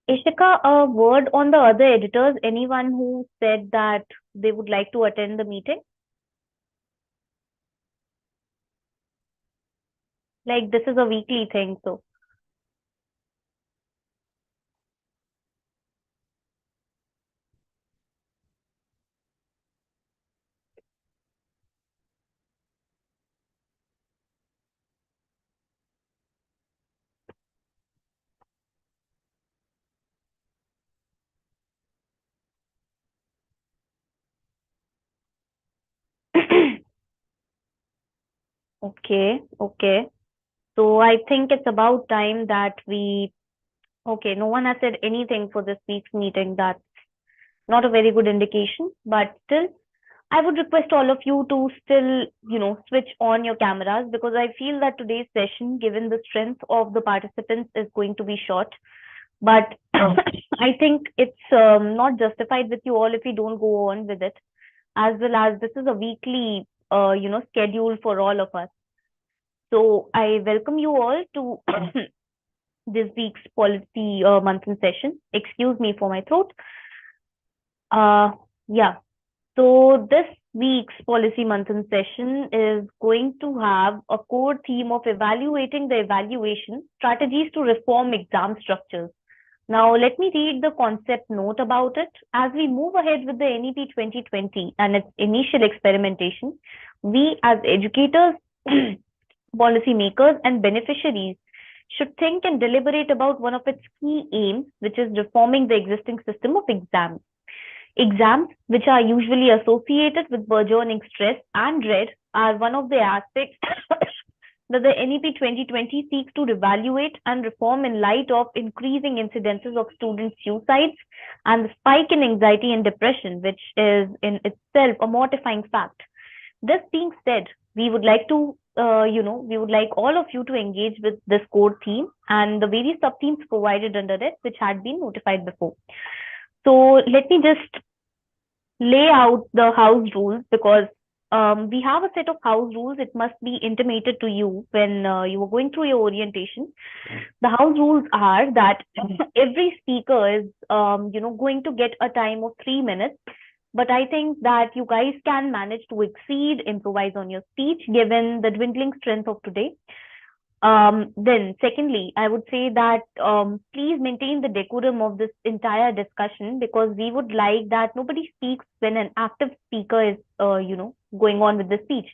Ishika, a word on the other editors. Anyone who said that they would like to attend the meeting? Like this is a weekly thing, so. Okay, okay. So I think it's about time that we. Okay, no one has said anything for this week's meeting. That's not a very good indication, but still, I would request all of you to still, switch on your cameras because I feel that today's session, given the strength of the participants, is going to be short. But I think it's not justified with you all if we don't go on with it, as well as this is a weekly, schedule for all of us. So I welcome you all to this week's policy monthly session. Excuse me for my throat. Uh, yeah. So this week's policy monthly session is going to have a core theme of evaluating the evaluation strategies to reform exam structures. Now, let me read the concept note about it. As we move ahead with the NEP 2020 and its initial experimentation, we as educators, policymakers, and beneficiaries should think and deliberate about one of its key aims, which is reforming the existing system of exams. Exams, which are usually associated with burgeoning stress and dread, are one of the aspects that the NEP 2020 seeks to evaluate and reform in light of increasing incidences of student suicides and the spike in anxiety and depression, which is in itself a mortifying fact. This being said, we would like to, we would like all of you to engage with this core theme and the various sub themes provided under it, which had been notified before. So let me just lay out the house rules because we have a set of house rules. It must be intimated to you when you are going through your orientation. The house rules are that every speaker is, going to get a time of 3 minutes. But I think that you guys can manage to exceed, improvise on your speech given the dwindling strength of today. Then, secondly, I would say that please maintain the decorum of this entire discussion because we would like that nobody speaks when an active speaker is, going on with the speech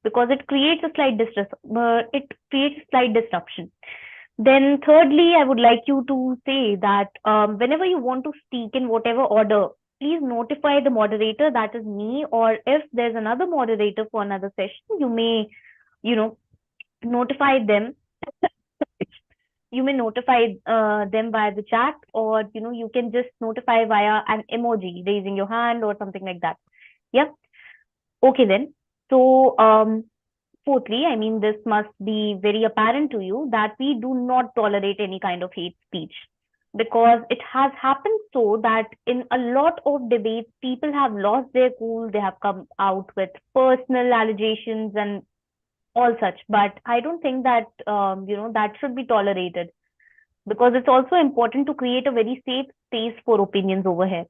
because it creates a slight disruption. Then, thirdly, I would like you to say that whenever you want to speak in whatever order, please notify the moderator, that is me, or if there's another moderator for another session, you may, you know, notify them. You may notify them via the chat, or you can just notify via an emoji, raising your hand or something like that. Yeah. Okay then. So fourthly, I mean, this must be very apparent to you that we do not tolerate any kind of hate speech because it has happened so that in a lot of debates, people have lost their cool. They have come out with personal allegations and all such. But I don't think that, that should be tolerated because it's also important to create a very safe space for opinions over here.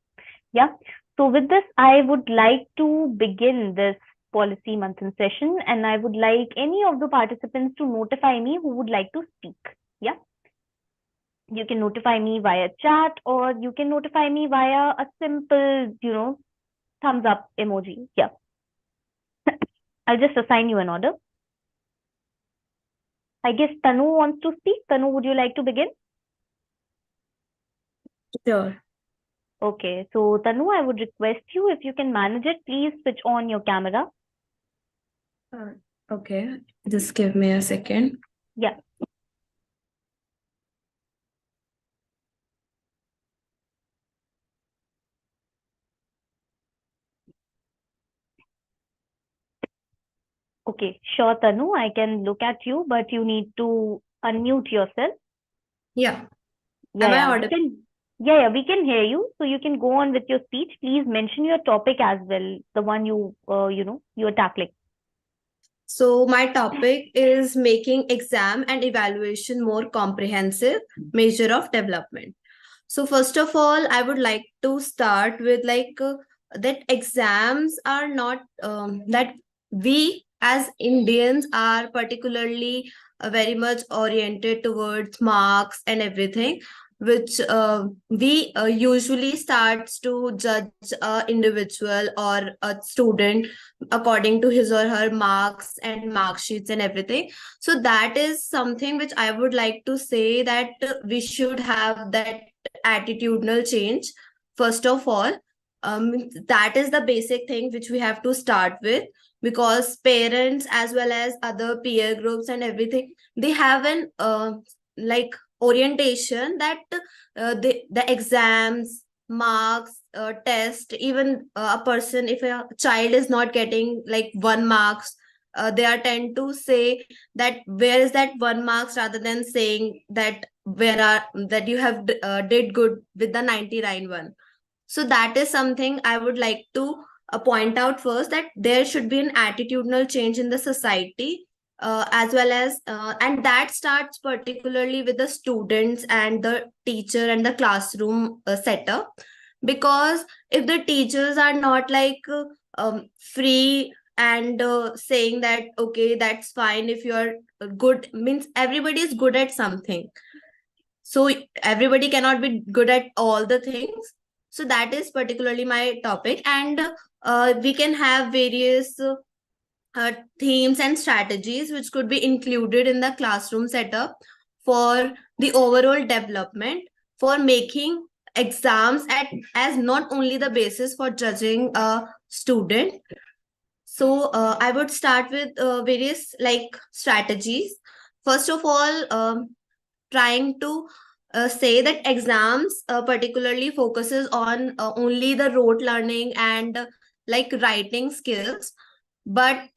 Yeah. So with this, I would like to begin this policy monthly session and I would like any of the participants to notify me who would like to speak. Yeah. You can notify me via chat or you can notify me via a simple, thumbs up emoji. Yeah. I'll just assign you an order. I guess Tanu wants to speak. Tanu, would you like to begin? Sure. Okay, so Tanu, I would request you if you can manage it, please switch on your camera. Okay, just give me a second. Yeah. Okay, sure, Tanu, I can look at you, but you need to unmute yourself. Yeah. Yeah, Am I yeah, audible? we can hear you. So you can go on with your speech. Please mention your topic as well, the one you are tackling. So my topic is making exam and evaluation more comprehensive measure of development. So first of all, I would like to start with that exams are not that we as Indians are particularly very much oriented towards marks and everything, which we usually starts to judge a individual or a student according to his or her marks and mark sheets and everything. So that is something which I would like to say that we should have that attitudinal change first of all. That is the basic thing which we have to start with, because parents as well as other peer groups and everything, they have an like orientation that the exams, marks, test, even a person, if a child is not getting like 1 marks, they are tend to say that where is that 1 marks, rather than saying that where are that you have did good with the 99 one. So that is something I would like to point out first, that there should be an attitudinal change in the society, as well as and that starts particularly with the students and the teacher and the classroom setup. Because if the teachers are not free and saying that okay, that's fine if you're good, means everybody is good at something, so everybody cannot be good at all the things. So that is particularly my topic, and we can have various themes and strategies which could be included in the classroom setup for the overall development, for making exams as not only the basis for judging a student. So I would start with various strategies. First of all, trying to say that exams particularly focuses on only the rote learning and writing skills. But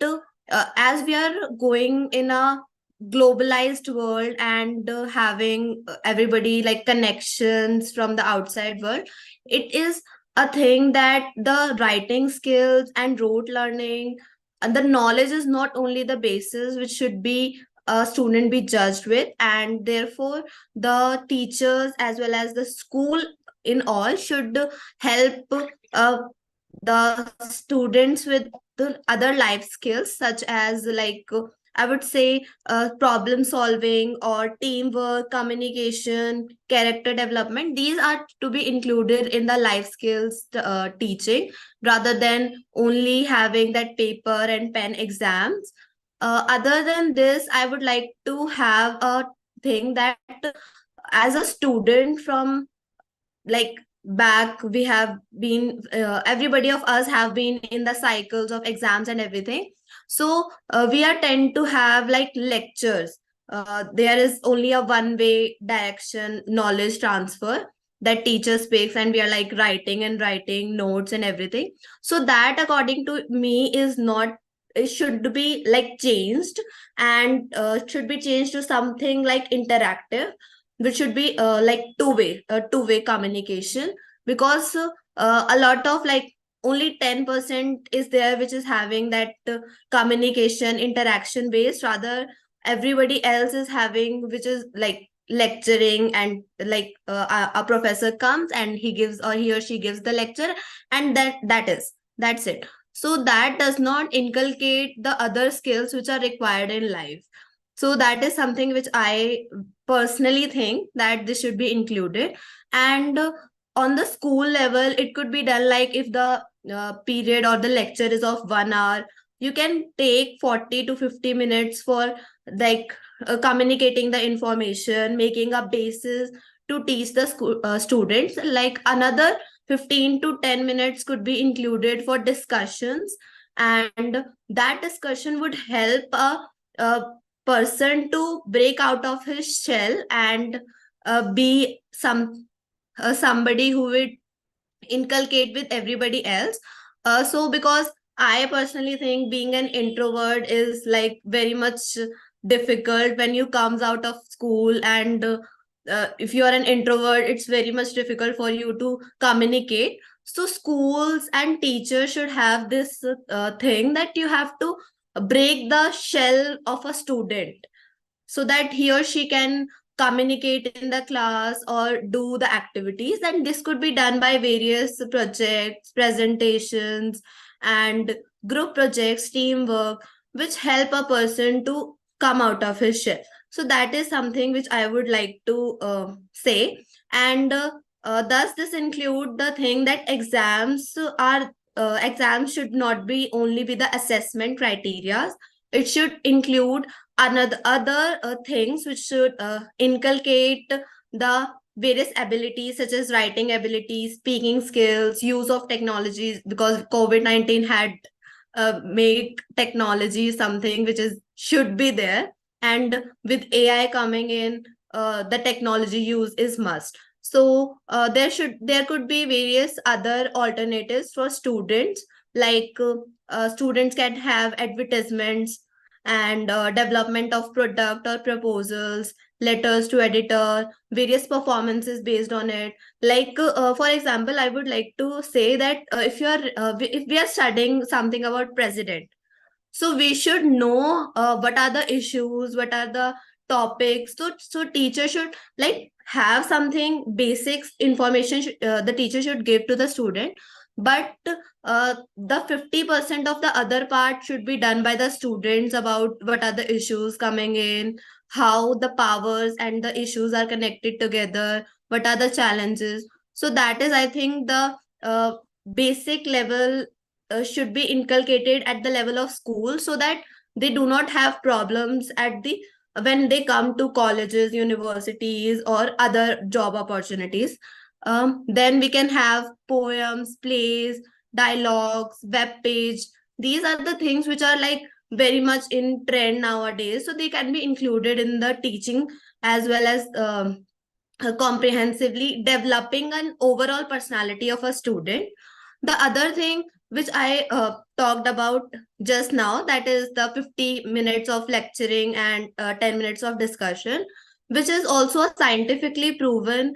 as we are going in a globalized world and having everybody like connections from the outside world, it is a thing that the writing skills and rote learning and the knowledge is not only the basis which should be a student be judged with, and therefore the teachers as well as the school in all should help uh, the students with the other life skills, such as I would say problem solving or teamwork, communication, character development. These are to be included in the life skills teaching, rather than only having that paper and pen exams. Other than this, I would like to have a thing that as a student from like back, we have been everybody of us have been in the cycles of exams and everything. So we are tend to have like lectures. There is only a one way direction knowledge transfer that teacher speaks, and we are like writing and writing notes and everything. So that according to me is not, it should be like changed, and should be changed to something like interactive, which should be two-way communication. Because a lot of like only 10% is there which is having that communication interaction based, rather everybody else is having which is like lecturing, and a professor comes and he gives, or he or she gives the lecture, and that's it. So that does not inculcate the other skills which are required in life. So that is something which I personally think that this should be included. And on the school level, it could be done like if the period or the lecture is of 1 hour, you can take 40 to 50 minutes for like communicating the information, making a basis to teach the school students. Like another 15 to 10 minutes could be included for discussions, and that discussion would help a person to break out of his shell and be somebody who would inculcate with everybody else. So because I personally think being an introvert is like very much difficult when you comes out of school, and if you are an introvert, it's very much difficult for you to communicate. So schools and teachers should have this thing that you have to break the shell of a student, so that he or she can communicate in the class or do the activities. And this could be done by various projects, presentations, and group projects, teamwork, which help a person to come out of his shell. So that is something which I would like to say. And does this include the thing that exams should not be only with the assessment criteria. It should include another other things which should inculcate the various abilities such as writing abilities, speaking skills, use of technologies, because COVID-19 had make technology something which is should be there, and with AI coming in, the technology use is must. So there could be various other alternatives for students, like students can have advertisements and development of product or proposals, letters to editor, various performances based on it. Like for example, I would like to say that if we are studying something about president, so we should know what are the issues, what are the topics. So teacher should like have something basics information the teacher should give to the student, but the 50% of the other part should be done by the students about what are the issues coming in, how the powers and the issues are connected together, what are the challenges. So that is, I think, the basic level should be inculcated at the level of school, so that they do not have problems at the when they come to colleges, universities, or other job opportunities. Then we can have poems, plays, dialogues, web page. These are the things which are like very much in trend nowadays, so they can be included in the teaching, as well as comprehensively developing an overall personality of a student. The other thing which I talked about just now, that is the 50 minutes of lecturing and 10 minutes of discussion, which is also a scientifically proven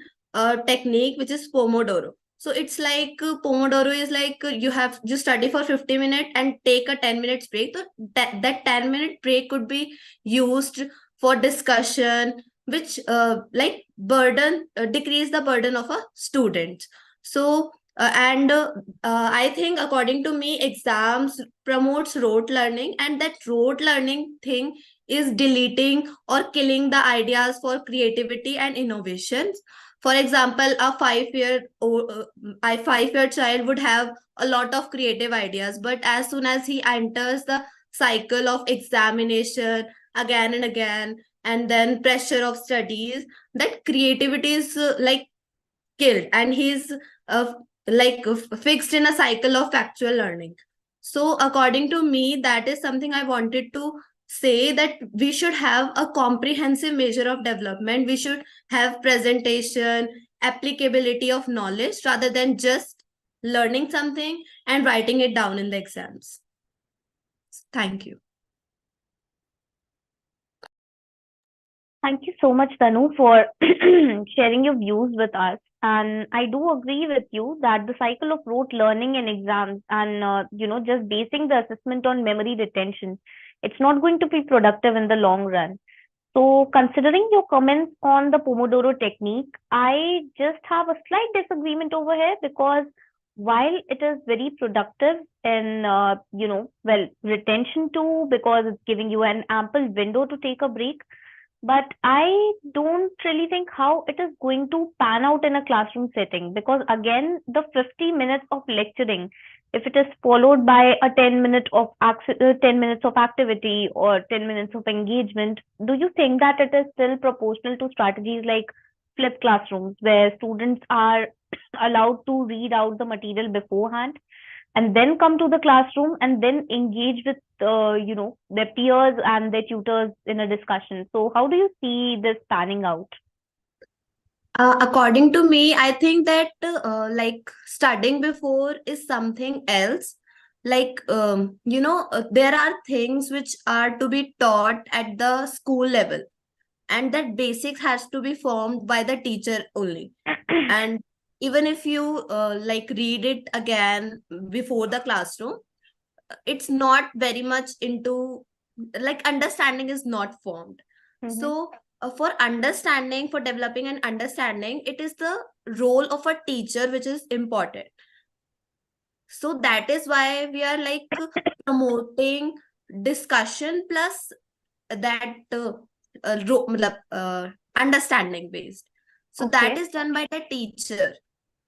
technique, which is Pomodoro. So it's like Pomodoro is like you have you study for 50 minutes and take a 10 minutes break. So that 10-minute break could be used for discussion, which burden decrease the burden of a student. So and I think, according to me, exams promotes rote learning, and that rote learning thing is deleting or killing the ideas for creativity and innovations. For example, a 5-year child would have a lot of creative ideas, but as soon as he enters the cycle of examination again and again, and then pressure of studies, that creativity is killed, and he's uh, fixed in a cycle of factual learning. So according to me, that is something I wanted to say, that we should have a comprehensive measure of development. We should have presentation, applicability of knowledge, rather than just learning something and writing it down in the exams. Thank you. Thank you so much, Tanu, for sharing your views with us. And I do agree with you that the cycle of rote learning and exams and, just basing the assessment on memory retention, it's not going to be productive in the long run. So, considering your comments on the Pomodoro technique, I just have a slight disagreement over here, because while it is very productive in, retention too, because it's giving you an ample window to take a break, but I don't really think how it is going to pan out in a classroom setting, because again, the 50 minutes of lecturing, if it is followed by a 10 minutes of activity or 10 minutes of engagement, do you think that it is still proportional to strategies like flipped classrooms, where students are allowed to read out the material beforehand and then come to the classroom and then engage with their peers and their tutors in a discussion? So how do you see this panning out? According to me, I think that studying before is something else. There are things which are to be taught at the school level, and that basics has to be formed by the teacher only. And even if you read it again before the classroom, it's not very much into, like, understanding is not formed. Mhm. So for understanding, for developing an understanding, it is the role of a teacher which is important. So that is why we are like promoting discussion plus that understanding based. So that Okay. is done by the teacher.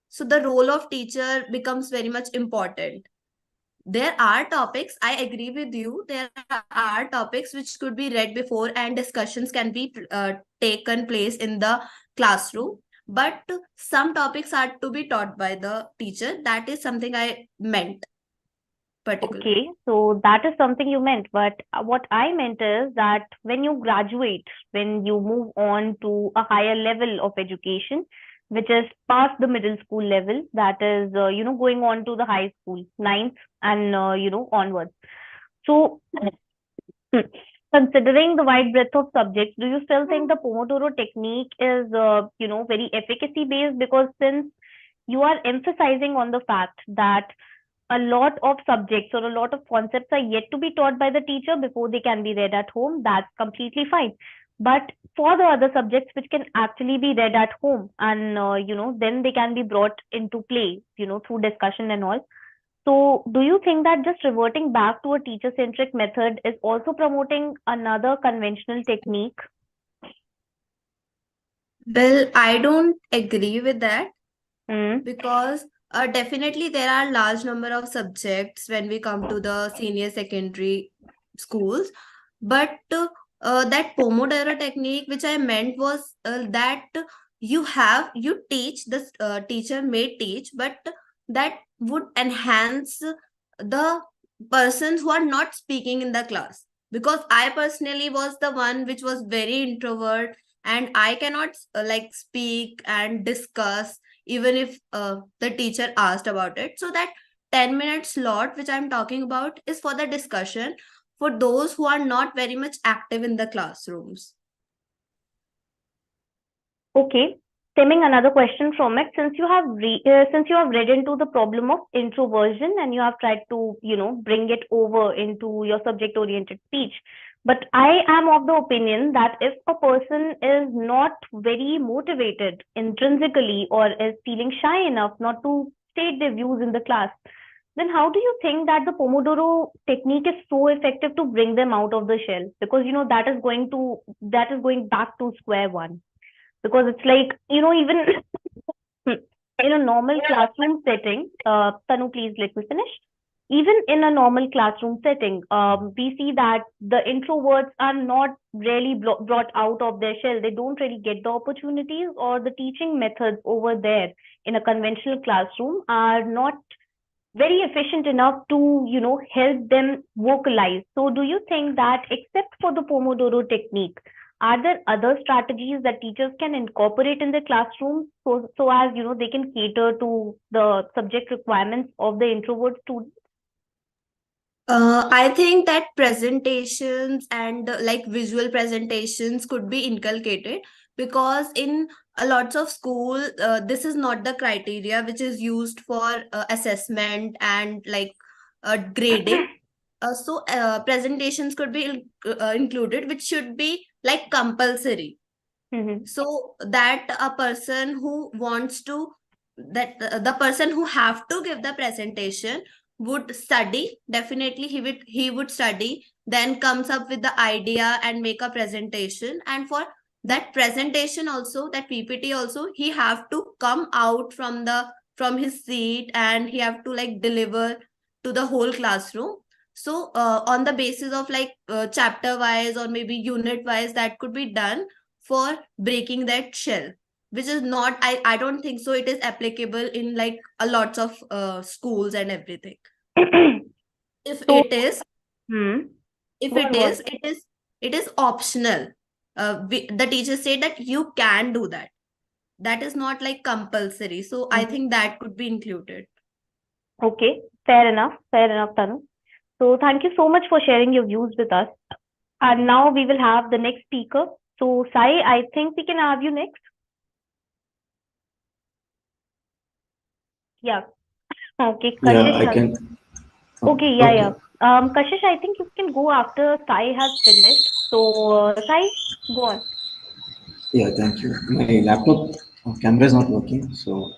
So the role of teacher becomes very much important. There are topics, I agree with you, there are topics which could be read before and discussions can be taken place in the classroom, but some topics are to be taught by the teacher. That is something I meant Okay, particularly. so that is something you meant, but what I meant is that when you graduate, when you move on to a higher level of education, which is past the middle school level, that is, going on to the high school, ninth and, onwards. So, considering the wide breadth of subjects, do you still think the Pomodoro technique is, very efficacy based? Because since you are emphasizing on the fact that a lot of subjects or a lot of concepts are yet to be taught by the teacher before they can be read at home, that's completely fine. But for the other subjects which can actually be read at home and, then they can be brought into play, through discussion and all. So, do you think that just reverting back to a teacher centric method is also promoting another conventional technique? Well, I don't agree with that Hmm. because definitely there are large number of subjects when we come to the senior secondary schools, but that Pomodoro technique which I meant was that you teach, the teacher may teach, but that would enhance the persons who are not speaking in the class. Because I personally was the one which was very introvert, and I cannot like speak and discuss even if the teacher asked about it. So that 10-minute slot which I'm talking about is for the discussion for those who are not very much active in the classrooms. Okay. Stemming another question from it, since you have read into the problem of introversion and you have tried to, bring it over into your subject oriented speech. But I am of the opinion that if a person is not very motivated intrinsically or is feeling shy enough not to state their views in the class, then how do you think that the Pomodoro technique is so effective to bring them out of the shell? Because, that is going back to square one, because it's like, even in a normal classroom setting, Tanu, please let me finish. Even in a normal classroom setting, we see that the introverts are not really brought out of their shell. They don't really get the opportunities, or the teaching methods over there in a conventional classroom are not very efficient enough to, help them vocalize. So do you think that except for the Pomodoro technique, are there other strategies that teachers can incorporate in their classrooms, so as they can cater to the subject requirements of the introvert students? I think that presentations and like visual presentations could be inculcated, because in a lots of school, this is not the criteria which is used for assessment and like grading. Presentations could be included, which should be like compulsory, Mm-hmm. so that a person who wants to, that the person who have to give the presentation would study. Definitely he would study, then comes up with the idea and make a presentation. And for that presentation also, that PPT also, he have to come out from his seat, and he have to like deliver to the whole classroom. So on the basis of like chapter wise or maybe unit wise, that could be done for breaking that shell, which is not, I don't think so it is applicable in like a lots of schools and everything. If So, it is, hmm, if go it on, go on. is, it is optional. The teachers say that you can do that. That is not like compulsory. So I Mhm. think that could be included. Okay, fair enough, Tanu. So thank you so much for sharing your views with us. And now we will have the next speaker. So Sai, I think we can have you next. Yeah. Okay, Yeah, Kashish I has. can. Okay, yeah, yeah. Okay. Kashish, I think you can go after Sai has finished. So, Sai, go on. Yeah, thank you. My laptop camera is not working, so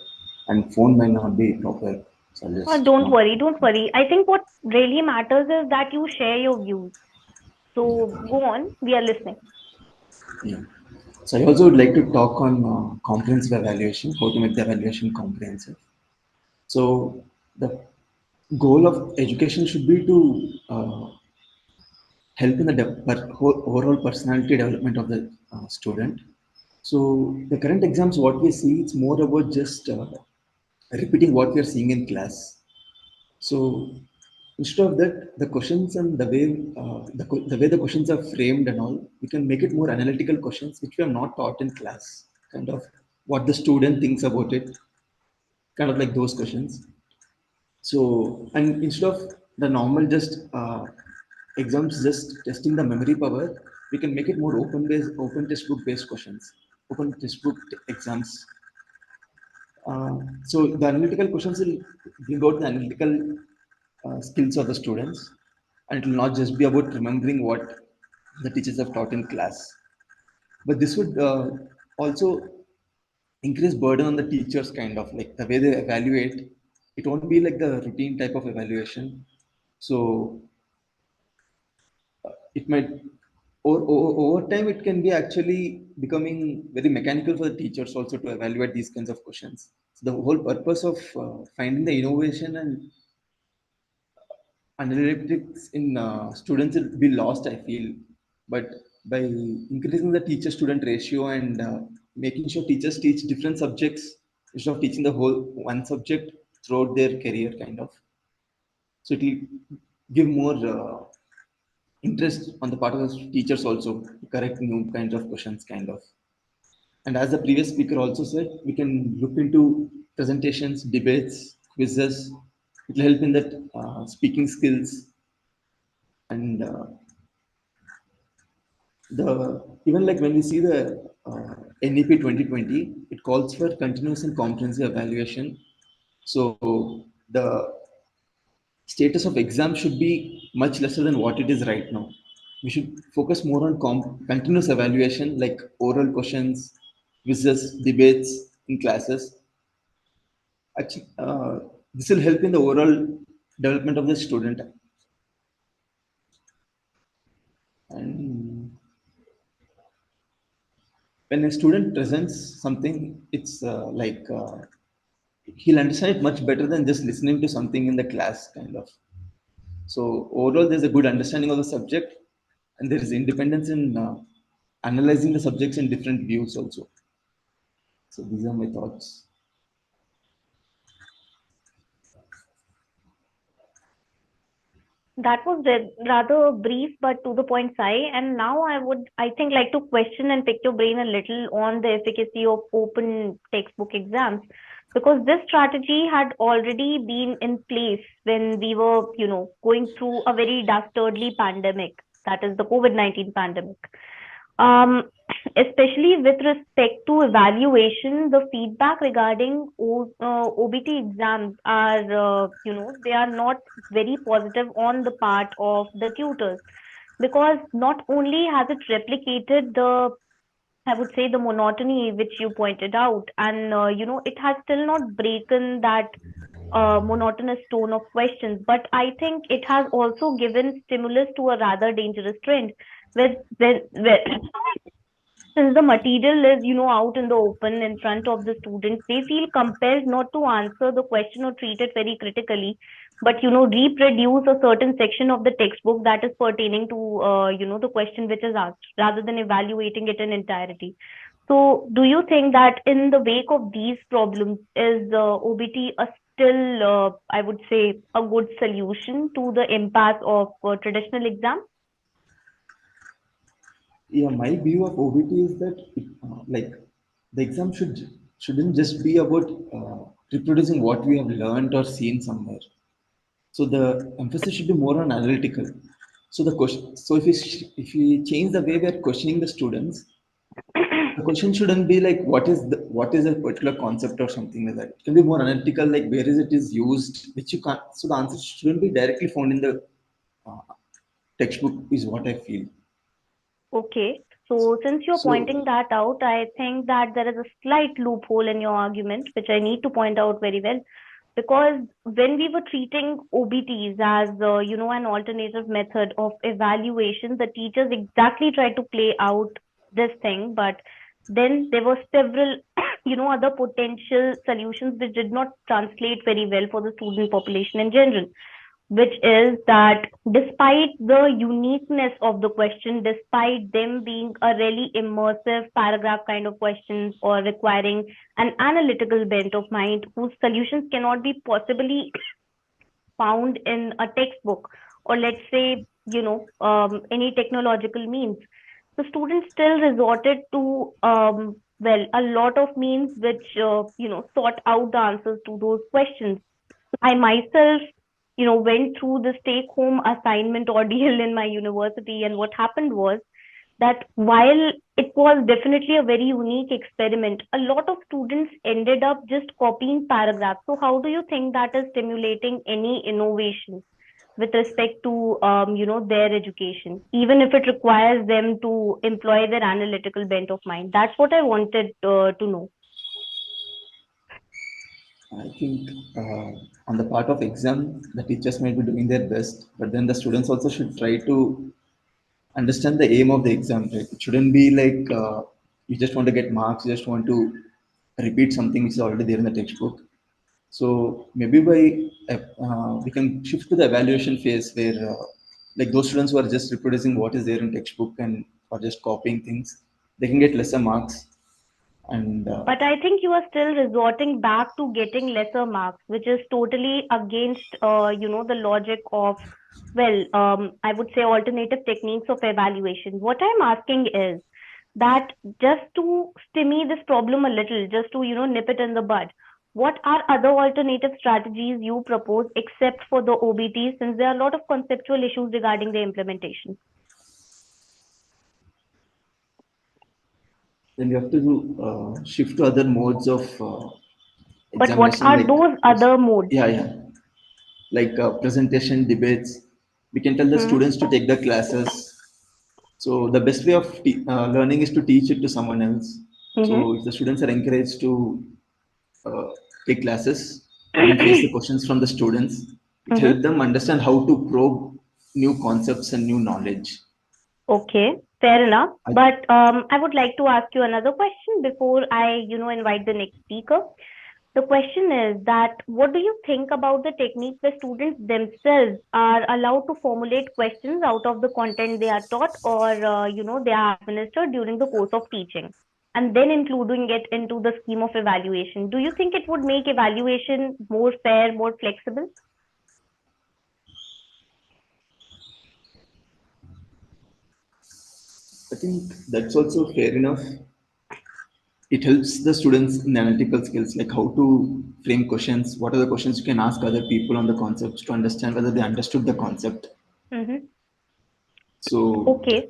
and phone might not be proper. So I'll just Don't not. worry, don't worry. I think what really matters is that you share your views. So go on, we are listening. Yeah. So I also would like to talk on comprehensive evaluation, how to make the evaluation comprehensive. So the goal of education should be to help in the overall personality development of the student. So the current exams, what we see, it's more about just repeating what we are seeing in class. So instead of that, the questions and the way the questions are framed and all, we can make it more analytical questions, which we are not taught in class. Kind of what the student thinks about it, kind of like those questions. So, and instead of the normal just exams just testing the memory power, we can make it more open textbook based questions, open textbook exams. So the analytical questions will bring out the analytical skills of the students, and it will not just be about remembering what the teachers have taught in class. But this would also increase burden on the teachers, kind of like the way they evaluate. It won't be like the routine type of evaluation. So it might over time it can be actually becoming very mechanical for the teachers also to evaluate these kinds of questions. So the whole purpose of finding the innovation and analytics in students will be lost, I feel. But by increasing the teacher student ratio and making sure teachers teach different subjects instead of teaching the whole one subject throughout their career, kind of, so it will give more interest on the part of the teachers also to correct new kinds of questions, kind of. And as the previous speaker also said, we can look into presentations, debates, quizzes. It will help in that speaking skills. And the even like when we see the NEP 2020, it calls for continuous and comprehensive evaluation. So the status of exam should be much lesser than what it is right now. We should focus more on continuous evaluation, like oral questions, quizzes, debates in classes. Actually, this will help in the overall development of the student. And when a student presents something, it's he'll understand it much better than just listening to something in the class, kind of. So overall, there's a good understanding of the subject, and there is independence in analyzing the subjects in different views also. So these are my thoughts. That was rather brief but to the point, Sai. And now I would, I think, like to question and pick your brain a little on the efficacy of open textbook exams, because this strategy had already been in place when we were, going through a very dastardly pandemic, that is the COVID-19 pandemic. Um, Especially with respect to evaluation, the feedback regarding OBT exams are, they are not very positive on the part of the tutors, because not only has it replicated the, I would say, the monotony which you pointed out, and it has still not broken that monotonous tone of questions, but I think it has also given stimulus to a rather dangerous trend, where since the material is out in the open in front of the students, they feel compelled not to answer the question or treat it very critically, but reproduce a certain section of the textbook that is pertaining to the question which is asked, rather than evaluating it in entirety. So do you think that in the wake of these problems, is OBT a still, I would say, a good solution to the impasse of traditional exams? Yeah, my view of OBT is that like the exam shouldn't just be about reproducing what we have learned or seen somewhere. So the emphasis should be more on analytical. So the question, so if we change the way we are questioning the students, the question shouldn't be like what is a particular concept or something like that. It can be more analytical, like where is it is used, which you can't. So the answer shouldn't be directly found in the uh, textbook, is what I feel. Okay. So since you're So, pointing that out, I think that there is a slight loophole in your argument, which I need to point out very well. Because when we were treating OBTs as, an alternative method of evaluation, the teachers exactly tried to play out this thing, but then there were several, other potential solutions which did not translate very well for the student population in general, which is that despite the uniqueness of the question, despite them being a really immersive paragraph kind of questions or requiring an analytical bent of mind whose solutions cannot be possibly found in a textbook or let's say, any technological means, the students still resorted to, a lot of means which, sought out the answers to those questions. I myself, went through this take home assignment ordeal in my university. And what happened was that while it was definitely a very unique experiment, a lot of students ended up just copying paragraphs. So, how do you think that is stimulating any innovation with respect to, their education, even if it requires them to employ their analytical bent of mind? That's what I wanted to know. I think on the part of exam, the teachers might be doing their best, but then the students also should try to understand the aim of the exam, right? It shouldn't be like you just want to get marks, you just want to repeat something which is already there in the textbook. So maybe we can shift to the evaluation phase where like those students who are just reproducing what is there in textbook and or just copying things, they can get lesser marks. And But I think you are still resorting back to getting lesser marks, which is totally against, the logic of, I would say alternative techniques of evaluation. What I'm asking is that just to stymie this problem a little, just to, nip it in the bud, what are other alternative strategies you propose except for the OBT, since there are a lot of conceptual issues regarding the implementation? then you have to shift to other modes of But what examination, are like those other modes? yeah, like presentation, debates. We can tell the Hmm. students to take the classes. So the best way of learning is to teach it to someone else. Mm-hmm. So if the students are encouraged to uh, take classes and then face the questions from the students, it Mm-hmm. helps them understand how to probe new concepts and new knowledge. Okay, fair enough. I, But I would like to ask you another question before I, invite the next speaker. The question is that what do you think about the technique where students themselves are allowed to formulate questions out of the content they are taught or, they are administered during the course of teaching and then including it into the scheme of evaluation? Do you think it would make evaluation more fair, more flexible? I think that's also fair enough. It helps the students in analytical skills, like how to frame questions, what are the questions you can ask other people on the concepts to understand whether they understood the concept. Mm-hmm. So Okay.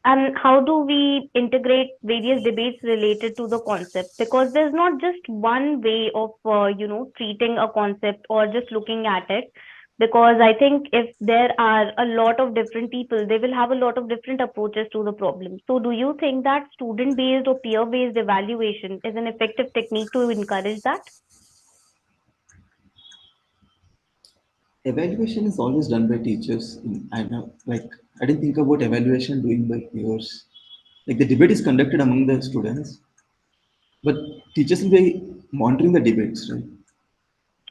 And how do we integrate various debates related to the concept? Because there's not just one way of, treating a concept or just looking at it. Because I think if there are a lot of different people, they will have a lot of different approaches to the problem. So, do you think that student based or peer based evaluation is an effective technique to encourage that? evaluation is always done by teachers. I know, like I didn't think about evaluation doing by peers. Like the debate is conducted among the students, but teachers will be monitoring the debates, right?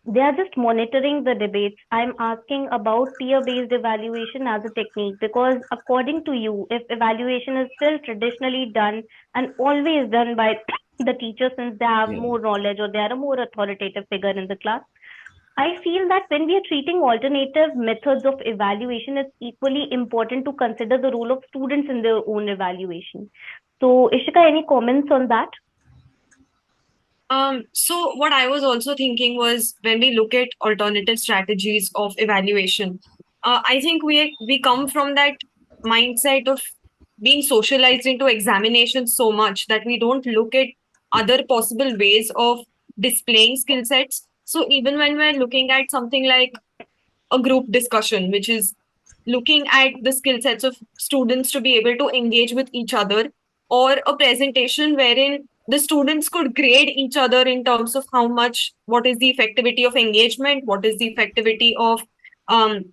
They are just monitoring the debates. I'm asking about peer based evaluation as a technique because, according to you, if evaluation is still traditionally done and always done by the teacher since they have Yeah. more knowledge or they are a more authoritative figure in the class, I feel that when we are treating alternative methods of evaluation, it's equally important to consider the role of students in their own evaluation. So, Ishika, any comments on that? So what I was also thinking was when we look at alternative strategies of evaluation, I think we come from that mindset of being socialized into examinations so much that we don't look at other possible ways of displaying skill sets. So even when we're looking at something like a group discussion, which is looking at the skill sets of students to be able to engage with each other, or a presentation wherein the students could grade each other in terms of how much, what is the effectivity of engagement, what is the effectivity of um,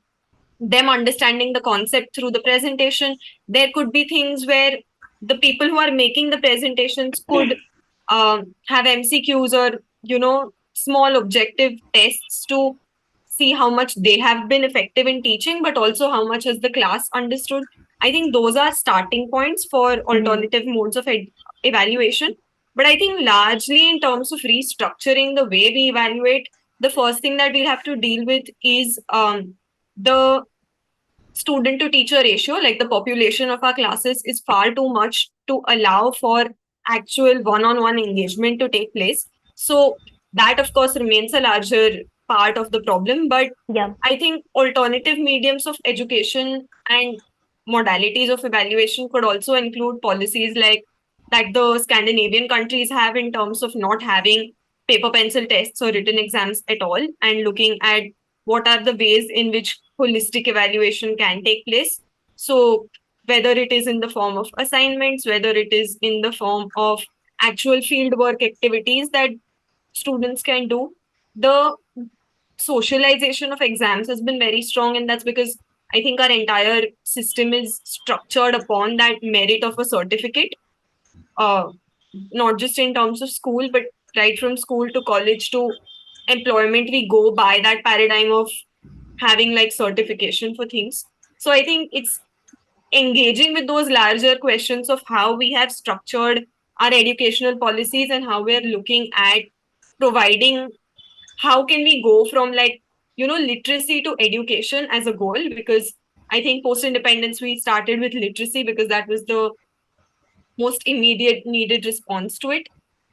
them understanding the concept through the presentation. There could be things where the people who are making the presentations could have MCQs, or small objective tests to see how much they have been effective in teaching, but also how much has the class understood. I think those are starting points for alternative modes of evaluation. But I think largely in terms of restructuring the way we evaluate, the first thing that we'll have to deal with is the student to teacher ratio. Like, the population of our classes is far too much to allow for actual one-on-one engagement to take place. So that of course remains a larger part of the problem. But Yeah. I think alternative mediums of education and modalities of evaluation could also include policies like that the Scandinavian countries have, in terms of not having paper pencil tests or written exams at all, and looking at what are the ways in which holistic evaluation can take place. So whether it is in the form of assignments, whether it is in the form of actual field work activities that students can do, the socialization of exams has been very strong. And that's because I think our entire system is structured upon that merit of a certificate, uh, not just in terms of school, but right from school to college to employment, we go by that paradigm of having like certification for things. So I think it's engaging with those larger questions of how we have structured our educational policies and how we're looking at providing, how can we go from like, literacy to education as a goal. Because I think post independence we started with literacy because that was the most immediate needed response to it.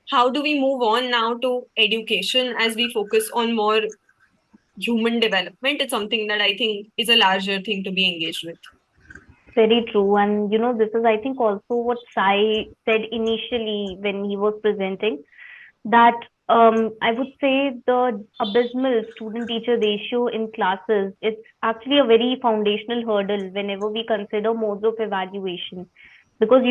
How do we move on now to education as we focus on more human development? It's something that I think is a larger thing to be engaged with. Very true. And this is, I think, also what Sai said initially when he was presenting, that I would say the abysmal student teacher ratio in classes, it's actually a very foundational hurdle whenever we consider modes of evaluation. Because,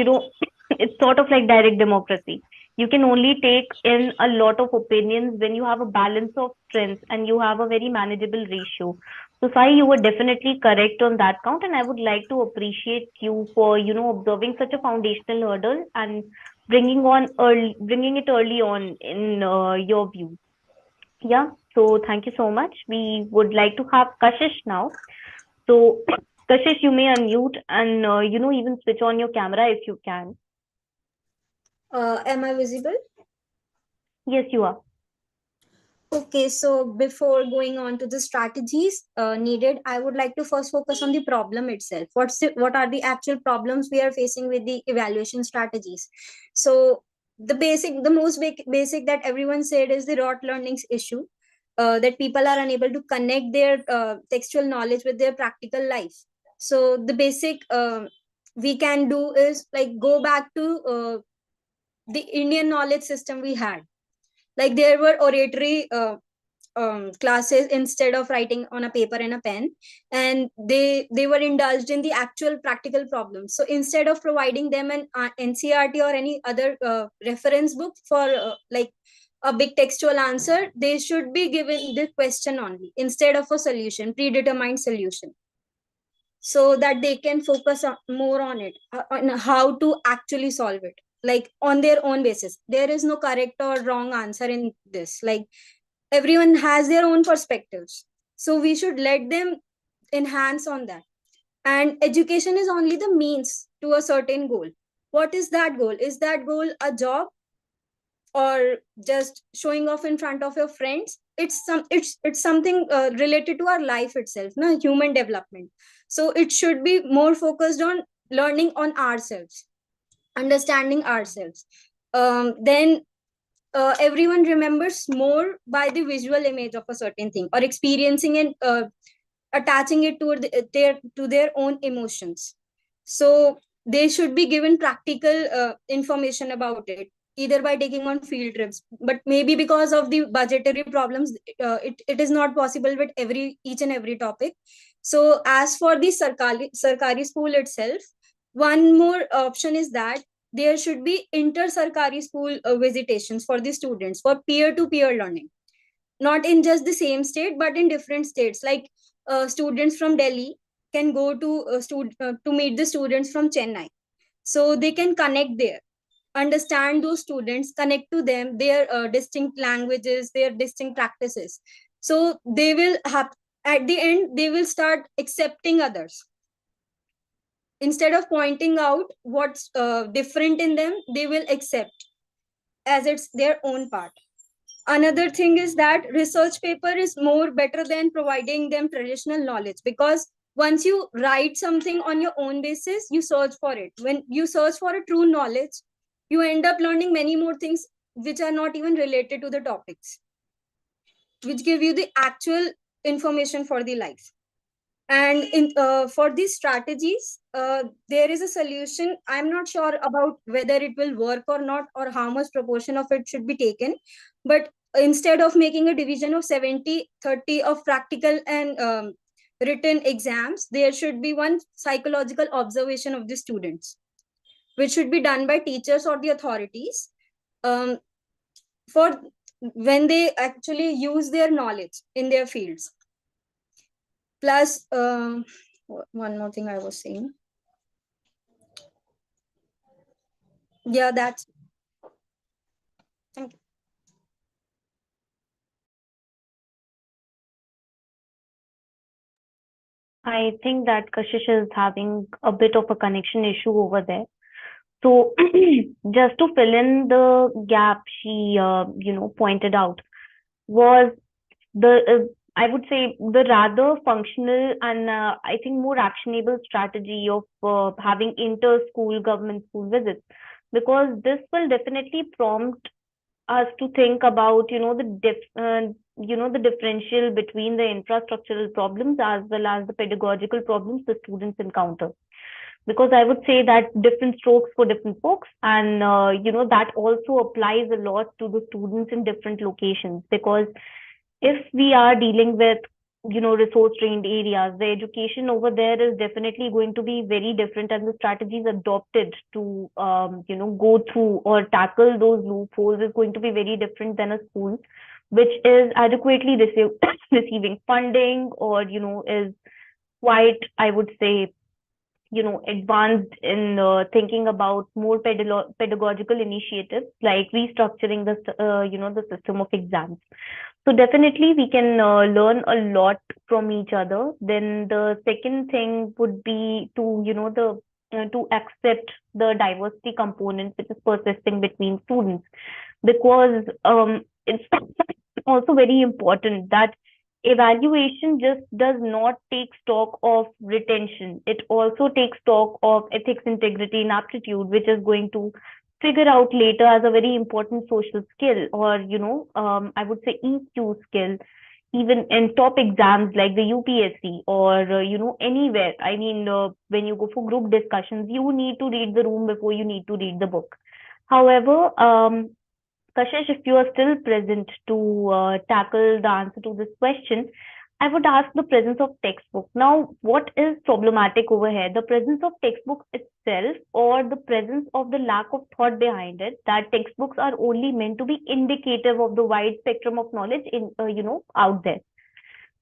it's sort of like direct democracy. You can only take in a lot of opinions when you have a balance of strengths and you have a very manageable ratio. So, Sai, you were definitely correct on that count, and I would like to appreciate you for, observing such a foundational hurdle and bringing it early on in your view. Yeah. So, thank you so much. We would like to have Kashish now. So, Kashish, you may unmute and even switch on your camera if you can. Am I visible? Yes, you are. Okay, so before going on to the strategies needed, I would like to first focus on the problem itself. What are the actual problems we are facing with the evaluation strategies? So the most basic that everyone said is the rote learnings issue, that people are unable to connect their textual knowledge with their practical life. So the basic we can do is like go back to the Indian knowledge system we had. Like there were oratory classes instead of writing on a paper and a pen, and they were indulged in the actual practical problems. So instead of providing them an NCERT or any other reference book for like a big textual answer, they should be given the question only instead of a solution, predetermined solution, so that they can focus more on it, on how to actually solve it, like on their own basis. There is no correct or wrong answer in this. Like everyone has their own perspectives, so we should let them enhance on that. And education is only the means to a certain goal. What is that goal? Is that goal a job, or just showing off in front of your friends? It's something related to our life itself, no, human development. So it should be more focused on learning on ourselves, understanding ourselves. Then everyone remembers more by the visual image of a certain thing, or experiencing and attaching it to their own emotions. So they should be given practical information about it, either by taking on field trips. But maybe because of the budgetary problems, it is not possible with each and every topic. So as for the sarkari school itself, one more option is that there should be inter-sarkari school visitations for the students for peer-to-peer learning, not in just the same state but in different states. Like students from Delhi can go to meet the students from Chennai, so they can connect there, understand those students, connect to them, their distinct languages, their distinct practices. So they will have, at the end they will start accepting others. Instead of pointing out what's different in them, they will accept as it's their own part. Another thing is that research paper is more better than providing them traditional knowledge, because once you write something on your own basis, you search for it. When you search for a true knowledge, you end up learning many more things which are not even related to the topics, which give you the actual information for the life. And for these strategies, there is a solution. I'm not sure about whether it will work or not, or how much proportion of it should be taken. But instead of making a division of 70-30 of practical and written exams, there should be one psychological observation of the students, which should be done by teachers or the authorities, um, for when they actually use their knowledge in their fields. Plus, one more thing I was saying. Yeah, that's. Thank you. I think that Kashish is having a bit of a connection issue over there. So just to fill in the gap she pointed out was the I would say the rather functional and I think more actionable strategy of having inter-school government school visits, because this will definitely prompt us to think about the differential between the infrastructural problems as well as the pedagogical problems the students encounter, because I would say that different strokes for different folks, and that also applies a lot to the students in different locations. Because if we are dealing with resource trained areas, the education over there is definitely going to be very different, and the strategies adopted to go through or tackle those loopholes is going to be very different than a school which is adequately receiving funding, or is quite, I would say, advanced in thinking about more pedagogical initiatives like restructuring the system of exams. So definitely we can learn a lot from each other. Then the second thing would be to the to accept the diversity component which is persisting between students, because it's also very important that evaluation just does not take stock of retention. It also takes stock of ethics, integrity, and aptitude, which is going to figure out later as a very important social skill, or I would say EQ skill, even in top exams like the UPSC, or anywhere. I mean, when you go for group discussions, you need to read the room before you need to read the book. However, Kashish, if you are still present to tackle the answer to this question, I would ask the presence of textbook. Now, what is problematic over here? The presence of textbook itself, or the presence of the lack of thought behind it, that textbooks are only meant to be indicative of the wide spectrum of knowledge in out there.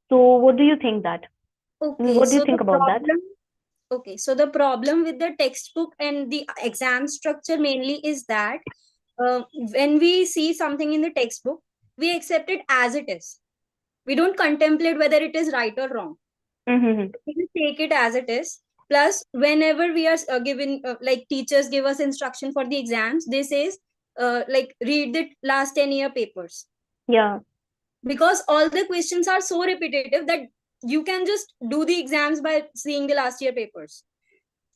So, what do you think that? Okay, What do you so the think about that? problem. Okay, so the problem with the textbook and the exam structure mainly is that when we see something in the textbook, we accept it as it is. We don't contemplate whether it is right or wrong. Mm-hmm. We just take it as it is. Plus, whenever we are given, like teachers give us instruction for the exams, they says, like read the last 10-year papers, Yeah. because all the questions are so repetitive that you can just do the exams by seeing the last year papers.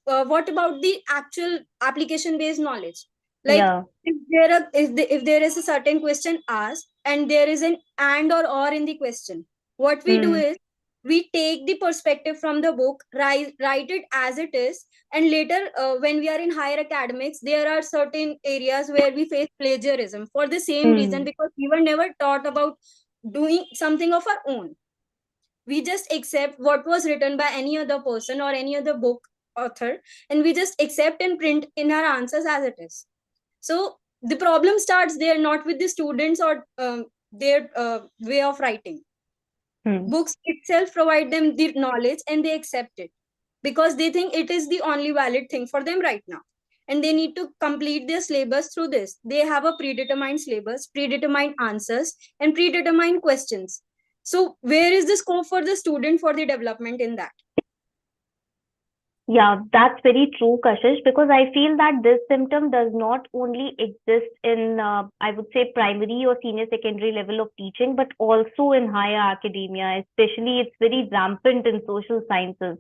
What about the actual application based knowledge? Like Yeah. if there is a certain question asked and there is an and or in the question, what we do Mm. is we take the perspective from the book, write it as it is, and later when we are in higher academics, there are certain areas where we face plagiarism for the same reason, Mm. because we were never taught about doing something of our own. we just accept what was written by any other person or any other book author, and we just accept and print in our answers as it is. So the problem starts there, not with the students or their way of writing. Books itself provide them the knowledge and they accept it because they think it is the only valid thing for them right now, and they need to complete their syllabus through this. They have a predetermined syllabus, predetermined answers, and predetermined questions. So where is the scope for the student for the development in that? Yeah, that's very true, Kashish, because I feel that this symptom does not only exist in, I would say, primary or senior secondary level of teaching, but also in higher academia. Especially, it's very rampant in social sciences,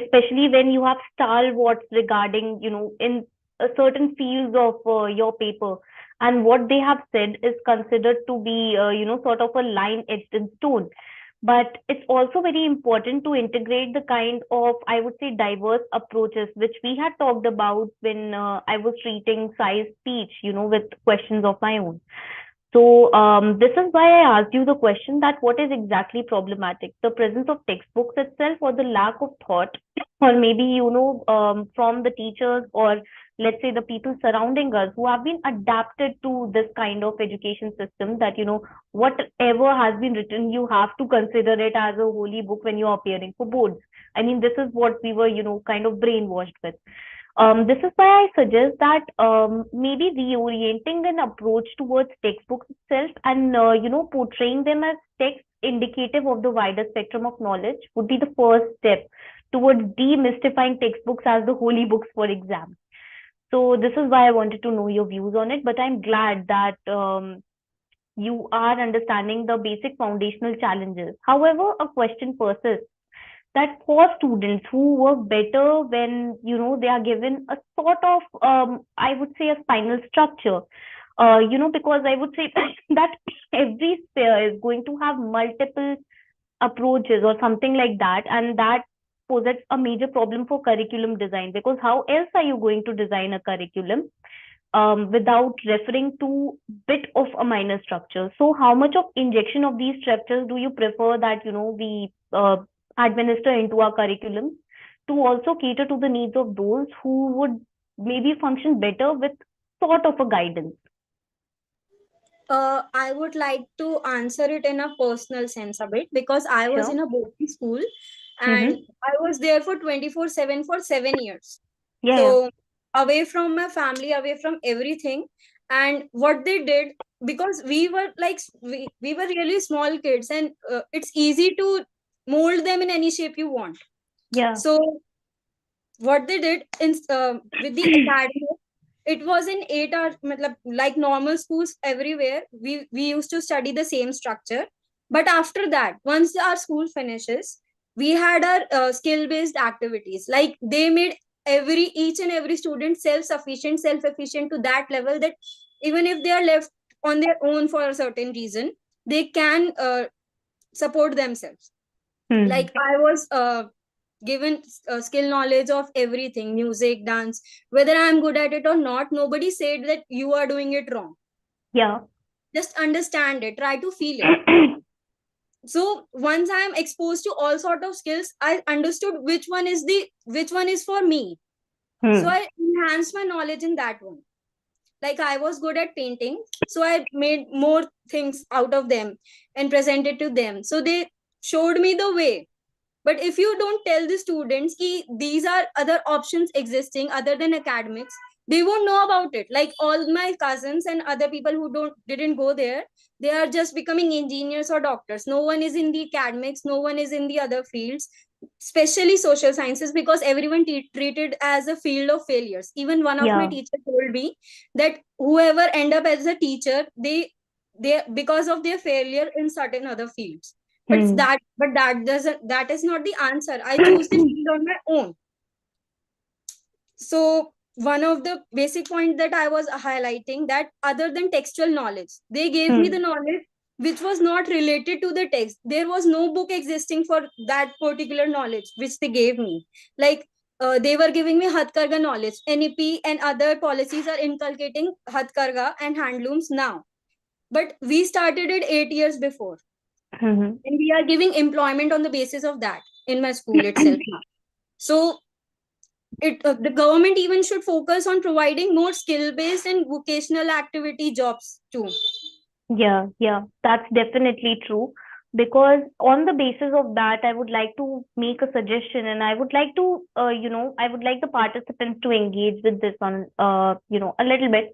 especially when you have stalwarts regarding, in certain fields of your paper. And what they have said is considered to be, sort of a line etched in stone. But it's also very important to integrate the kind of, I would say, diverse approaches which we had talked about when I was treating size speech, with questions of my own. So this is why I asked you the question that what is exactly problematic, the presence of textbooks itself or the lack of thought, or maybe, from the teachers or let's say the people surrounding us who have been adapted to this kind of education system that, whatever has been written, you have to consider it as a holy book when you're appearing for boards. I mean, this is what we were, kind of brainwashed with. This is why I suggest that maybe reorienting an approach towards textbooks itself and portraying them as text indicative of the wider spectrum of knowledge would be the first step towards demystifying textbooks as the holy books for exams. So this is why I wanted to know your views on it. But I'm glad that you are understanding the basic foundational challenges. However, a question persists that for students who work better when they are given a sort of I would say a spinal structure, because I would say that every sphere is going to have multiple approaches or something like that, and that poses a major problem for curriculum design, because how else are you going to design a curriculum without referring to bit of a minor structure? So how much of injection of these structures do you prefer that we administer into our curriculum to also cater to the needs of those who would maybe function better with sort of a guidance? I would like to answer it in a personal sense a bit because I was Sure. in a boarding school and Mm-hmm. I was there for 24/7 for 7 years. Yeah, yeah. So away from my family, away from everything. And what they did, because we were like, we were really small kids, and it's easy to mold them in any shape you want. Yeah. So what they did in with the academy, it was in 8 hours, like normal schools everywhere. We used to study the same structure, but after that, once our school finishes, we had our skill based activities. Like they made each and every student self sufficient, self efficient to that level that even if they are left on their own for a certain reason, they can support themselves. Hmm. Like I was given skill knowledge of everything, music, dance. Whether I'm good at it or not, nobody said that you are doing it wrong. Yeah. Just understand it, try to feel it. So once I am exposed to all sort of skills, I understood which one is for me. So Hmm. I enhanced my knowledge in that one. Like I was good at painting, so I made more things out of them and presented to them, so they showed me the way. But if you don't tell the students ki these are other options existing other than academics, they won't know about it. Like all my cousins and other people who didn't go there, they are just becoming engineers or doctors. No one is in the academics, no one is in the other fields, especially social sciences, because everyone treated as a field of failures. Even one of my Yeah. teachers told me that whoever end up as a teacher, they because of their failure in certain other fields. Hmm. That is not the answer. I choose the field on my own. So one of the basic points that I was highlighting, that other than textual knowledge, they gave me Hmm. the knowledge which was not related to the text. There was no book existing for that particular knowledge which they gave me. Like they were giving me Hatkarga knowledge. NEP and other policies are inculcating Hatkarga and handlooms now. But we started it 8 years before. Mhm. And we are giving employment on the basis of that in my school itself now. So the government even should focus on providing more skill based and vocational activity jobs too. Yeah, that's definitely true. Because on the basis of that, I would like to make a suggestion, and I would like to, I would like the participants to engage with this on, a little bit.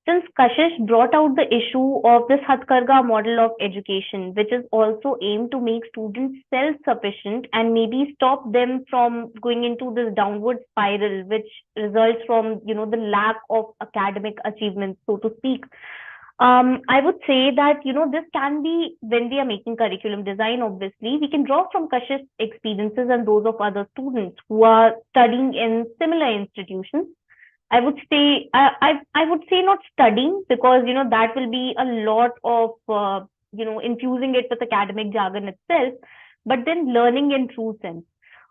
Since Kashish brought out the issue of this Hatkarga model of education, which is also aimed to make students self-sufficient and maybe stop them from going into this downward spiral, which results from, the lack of academic achievements, so to speak. I would say that, this can be when we are making curriculum design, obviously, we can draw from Kashif's experiences and those of other students who are studying in similar institutions. I would say, I would say not studying, because, that will be a lot of, infusing it with academic jargon itself, but then learning in true sense.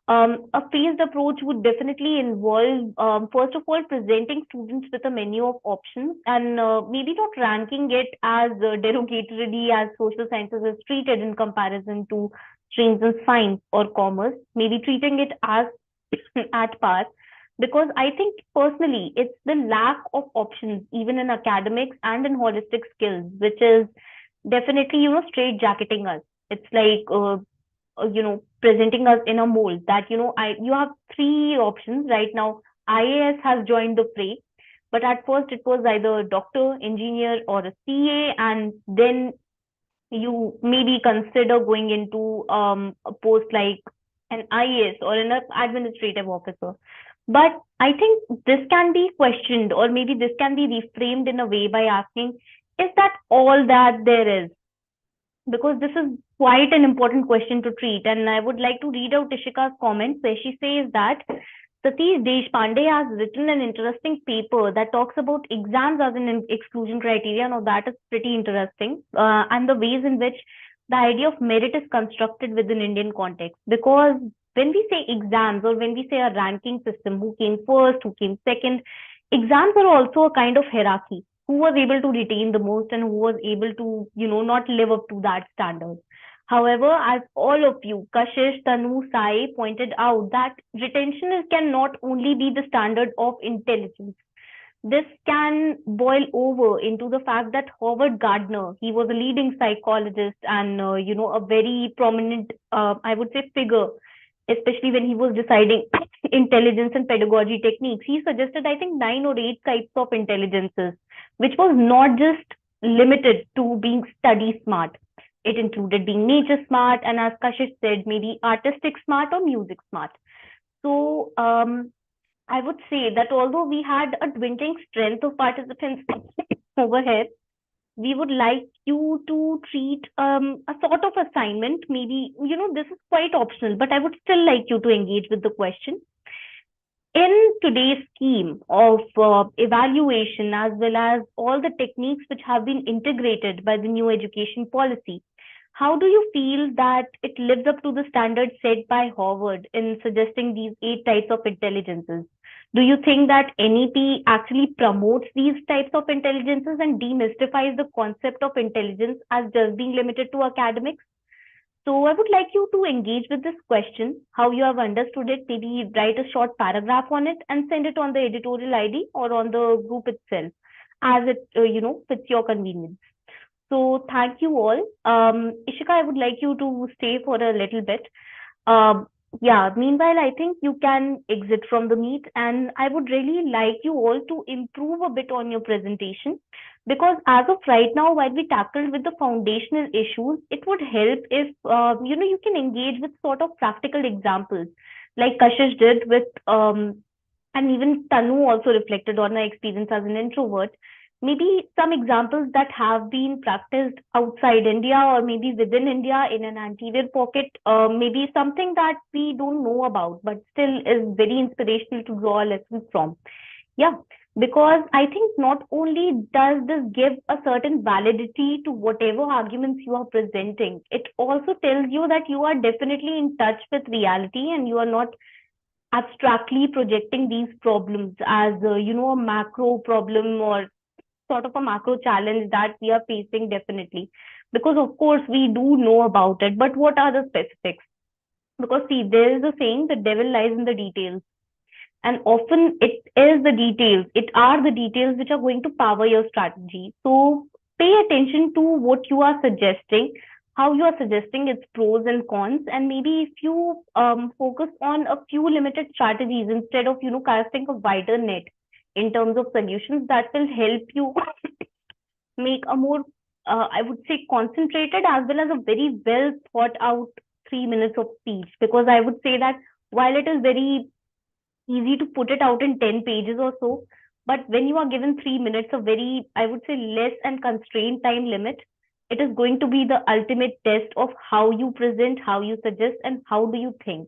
A phased approach would definitely involve, first of all, presenting students with a menu of options, and maybe not ranking it as derogatorily as social sciences is treated in comparison to streams in science or commerce, maybe treating it as at par. Because I think personally, it's the lack of options, even in academics and in holistic skills, which is definitely, straight jacketing us. It's like, presenting us in a mold that, you have three options right now. IAS has joined the fray, but at first it was either a doctor, engineer, or a CA, and then you maybe consider going into a post like an IAS or an administrative officer. But I think this can be questioned, or maybe this can be reframed in a way by asking, is that all that there is? Because this is quite an important question to treat. And I would like to read out Ishika's comments, where she says that Satish Deshpande has written an interesting paper that talks about exams as an exclusion criteria. Now, that is pretty interesting. And the ways in which the idea of merit is constructed within Indian context. Because when we say exams, or when we say a ranking system, who came first, who came second, exams are also a kind of hierarchy. Who was able to retain the most and who was able to, not live up to that standard. However, as all of you, Kashish, Tanu, Sai, pointed out, that retention can not only be the standard of intelligence. This can boil over into the fact that Howard Gardner, he was a leading psychologist and, a very prominent, I would say, figure, especially when he was deciding intelligence and pedagogy techniques. He suggested, I think, 9 or 8 types of intelligences, which was not just limited to being study smart. It included being nature smart, and as Kashish said, maybe artistic smart or music smart. So I would say that although we had a dwindling strength of participants over here, we would like you to treat a sort of assignment. Maybe, this is quite optional, but I would still like you to engage with the question. In today's scheme of evaluation, as well as all the techniques which have been integrated by the new education policy, how do you feel that it lives up to the standards set by Harvard in suggesting these 8 types of intelligences? Do you think that NEP actually promotes these types of intelligences and demystifies the concept of intelligence as just being limited to academics? So I would like you to engage with this question, how you have understood it, maybe write a short paragraph on it and send it on the editorial ID or on the group itself, as it, fits your convenience. So thank you all. Ishika, I would like you to stay for a little bit. Yeah, meanwhile, I think you can exit from the meet, and I would really like you all to improve a bit on your presentation, because as of right now, while we tackled with the foundational issues, it would help if, you can engage with sort of practical examples, like Kashish did with, and even Tanu also reflected on her experience as an introvert. Maybe some examples that have been practiced outside India or maybe within India in an anterior pocket, maybe something that we don't know about, but still is very inspirational to draw a lesson from. Yeah, because I think not only does this give a certain validity to whatever arguments you are presenting, it also tells you that you are definitely in touch with reality and you are not abstractly projecting these problems as, a macro problem or sort of a macro challenge that we are facing, definitely. because of course we do know about it, but what are the specifics? Because see, there is a saying, the devil lies in the details. And often it is the details, it are the details which are going to power your strategy. So pay attention to what you are suggesting, how you are suggesting its pros and cons, and maybe if you focus on a few limited strategies instead of casting a wider net in terms of solutions, that will help you make a more I would say concentrated as well as a very well thought out 3 minutes of speech. Because I would say that while it is very easy to put it out in 10 pages or so, but when you are given 3 minutes of very, I would say, less and constrained time limit, it is going to be the ultimate test of how you present, how you suggest, and how do you think.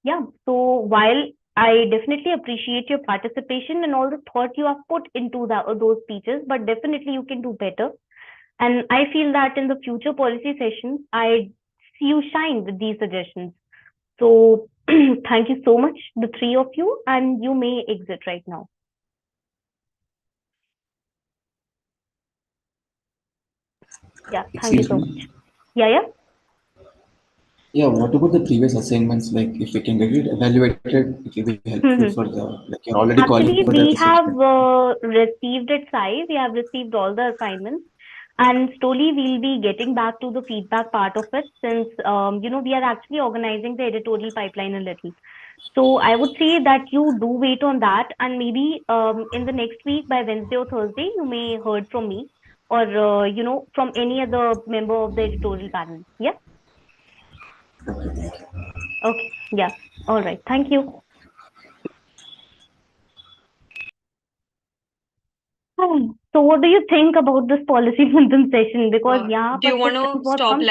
Yeah. So while I definitely appreciate your participation and all the thought you have put into those speeches, but definitely you can do better. And I feel that in the future policy sessions, I see you shine with these suggestions. So thank you so much, the three of you, and you may exit right now. Yeah, thank you Excuse so me. much. Yeah. Yeah, what about the previous assignments? Like, if we can get it evaluated, it will be helpful Mhm. for the, like, you're already calling Actually, for we that have assessment. received it, Sai. We have received all the assignments, and slowly we'll be getting back to the feedback part of it, since we are actually organizing the editorial pipeline a little. So I would say that you do wait on that, and maybe in the next week by Wednesday or Thursday, you may heard from me, or from any other member of the editorial panel. Yeah. Okay, thank you. Okay. Yeah. All right. Thank you. So what do you think about this policy manthan session? Because yeah, Do you want persistence to was stop something.